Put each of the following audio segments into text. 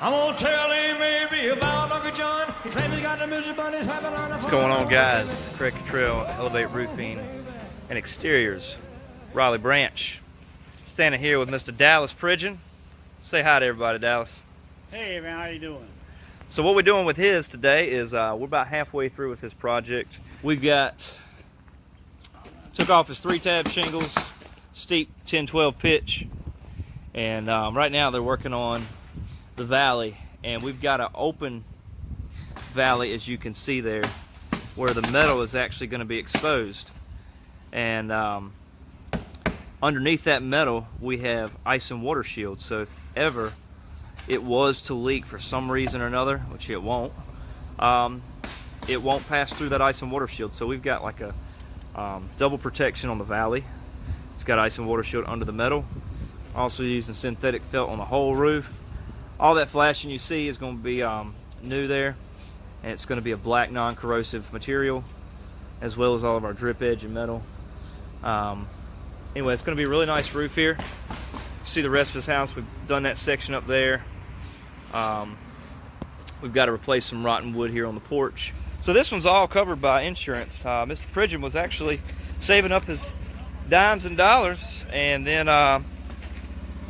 I'm gonna tell him maybe about Uncle John. He claims he got the music, but he's having on the What's going on, guys? Craig Cottrell, Elevate Roofing and Exteriors, Raleigh Branch. Standing here with Mr. Dallas Pridgeon. Say hi to everybody, Dallas. Hey man, how you doing? So what we're doing with his today is we're about halfway through with his project. We've took off his 3-tab shingles, steep 10-12 pitch, and right now they're working on the valley, and we've got an open valley, as you can see there, where the metal is actually going to be exposed, and underneath that metal we have ice and water shields. So if ever it was to leak for some reason or another, which it won't pass through that ice and water shield. So we've got like a double protection on the valley. It's got ice and water shield under the metal, also using synthetic felt on the whole roof. All that flashing you see is going to be new there, and it's going to be a black non-corrosive material, as well as all of our drip edge and metal. Anyway, it's going to be a really nice roof here. You see the rest of his house, we've done that section up there. We've got to replace some rotten wood here on the porch. So this one's all covered by insurance. Mr. Pridgeon was actually saving up his dimes and dollars, and then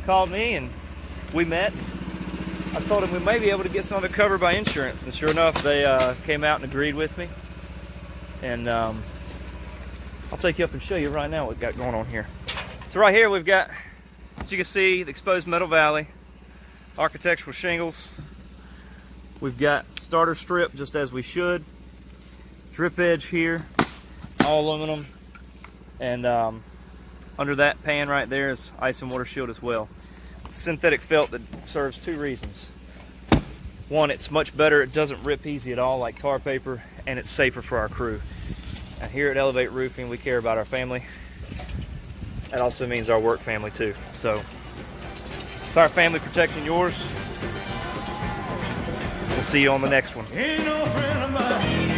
called me and we met. I told him we may be able to get some of it covered by insurance, and sure enough, they came out and agreed with me. And I'll take you up and show you right now what we've got going on here. So right here we've got, as you can see, the exposed metal valley, architectural shingles. We've got starter strip, just as we should. Drip edge here, all aluminum, and under that pan right there is ice and water shield as well. Synthetic felt that serves two reasons. One, it's much better, it doesn't rip easy at all like tar paper, and it's safer for our crew. And here at Elevate Roofing, we care about our family. That also means our work family too. So it's our family protecting yours. We'll see you on the next one. Ain't no friend of mine.